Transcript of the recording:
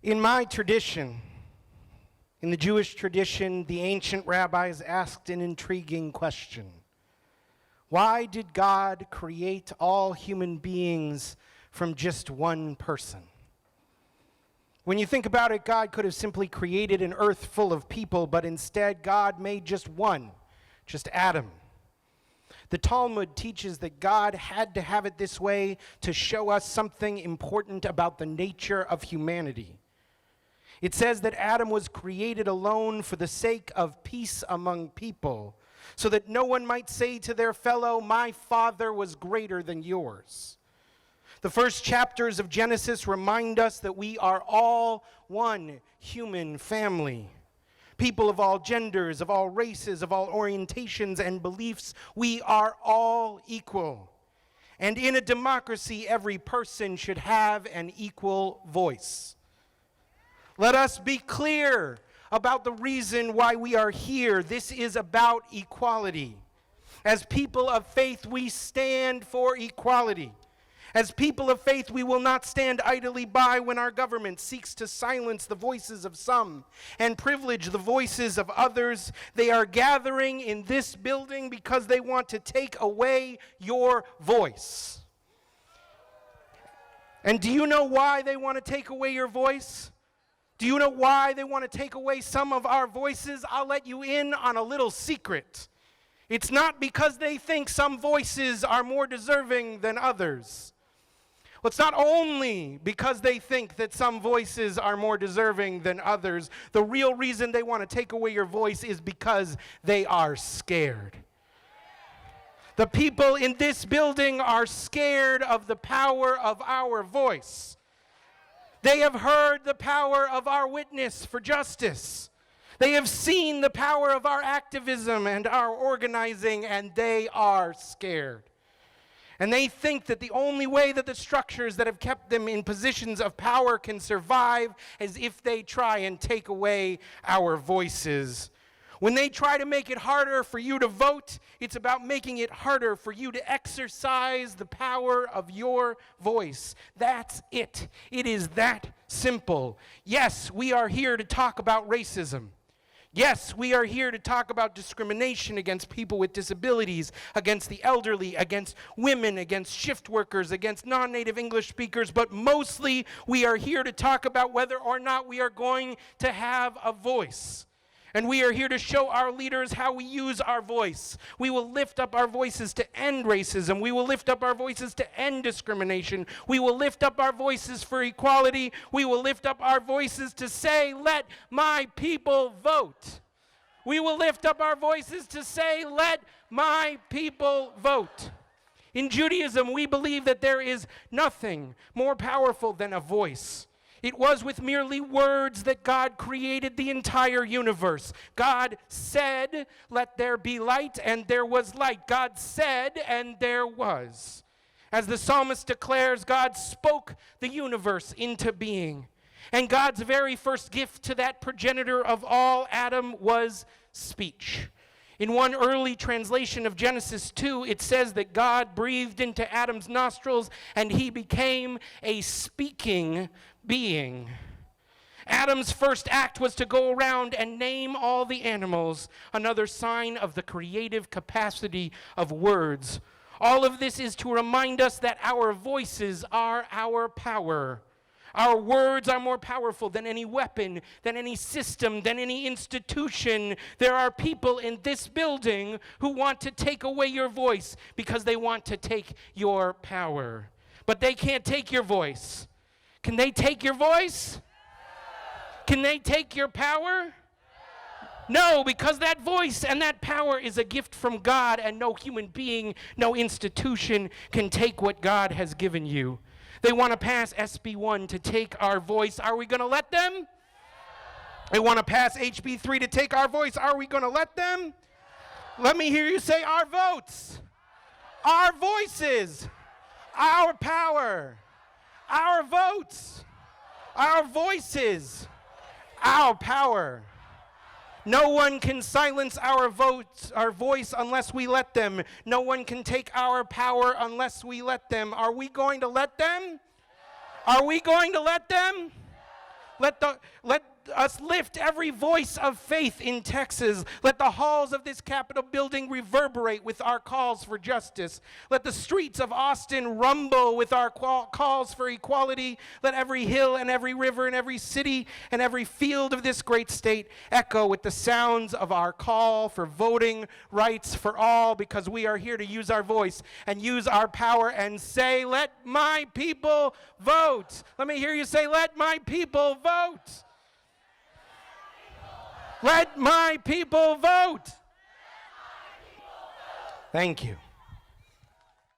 In my tradition, in the Jewish tradition, the ancient rabbis asked an intriguing question. Why did God create all human beings from just one person? When you think about it, God could have simply created an earth full of people, but instead God made just one, just Adam. The Talmud teaches that God had to have it this way to show us something important about the nature of humanity. It says that Adam was created alone for the sake of peace among people, so that no one might say to their fellow, "My father was greater than yours." The first chapters of Genesis remind us that we are all one human family. People of all genders, of all races, of all orientations and beliefs, we are all equal. And in a democracy, every person should have an equal voice. Let us be clear about the reason why we are here. This is about equality. As people of faith, we stand for equality. As people of faith, we will not stand idly by when our government seeks to silence the voices of some and privilege the voices of others. They are gathering in this building because they want to take away your voice. And do you know why they want to take away your voice? Do you know why they want to take away some of our voices? I'll let you in on a little secret. It's not because they think some voices are more deserving than others. Well, it's not only because they think that some voices are more deserving than others. The real reason they want to take away your voice is because they are scared. The people in this building are scared of the power of our voice. They have heard the power of our witness for justice. They have seen the power of our activism and our organizing, and they are scared. And they think that the only way that the structures that have kept them in positions of power can survive is if they try and take away our voices. When they try to make it harder for you to vote, it's about making it harder for you to exercise the power of your voice. That's it. It is that simple. Yes, we are here to talk about racism. Yes, we are here to talk about discrimination against people with disabilities, against the elderly, against women, against shift workers, against non-native English speakers, but mostly we are here to talk about whether or not we are going to have a voice. And we are here to show our leaders how we use our voice. We will lift up our voices to end racism. We will lift up our voices to end discrimination. We will lift up our voices for equality. We will lift up our voices to say, "Let my people vote." We will lift up our voices to say, "Let my people vote." In Judaism, we believe that there is nothing more powerful than a voice. It was with merely words that God created the entire universe. God said, "Let there be light," and there was light. God said, and there was. As the psalmist declares, God spoke the universe into being. And God's very first gift to that progenitor of all, Adam, was speech. In one early translation of Genesis 2, it says that God breathed into Adam's nostrils and he became a speaking being. Adam's first act was to go around and name all the animals, another sign of the creative capacity of words. All of this is to remind us that our voices are our power. Our words are more powerful than any weapon, than any system, than any institution. There are people in this building who want to take away your voice because they want to take your power. But they can't take your voice. Can they take your voice? Can they take your power? No, because that voice and that power is a gift from God, and no human being, no institution can take what God has given you. They want to pass SB 1 to take our voice. Are we going to let them? They want to pass HB 3 to take our voice. Are we going to let them? Let me hear you say our votes, our voices, our power, our votes, our voices, our power. No one can silence our votes, our voice, unless we let them. No one can take our power unless we let them. Are we going to let them? Are we going to let them? Let us lift every voice of faith in Texas. Let the halls of this Capitol building reverberate with our calls for justice. Let the streets of Austin rumble with our calls for equality. Let every hill and every river and every city and every field of this great state echo with the sounds of our call for voting rights for all, because we are here to use our voice and use our power and say, let my people vote. Let me hear you say, let my people vote. Let my people vote. Thank you.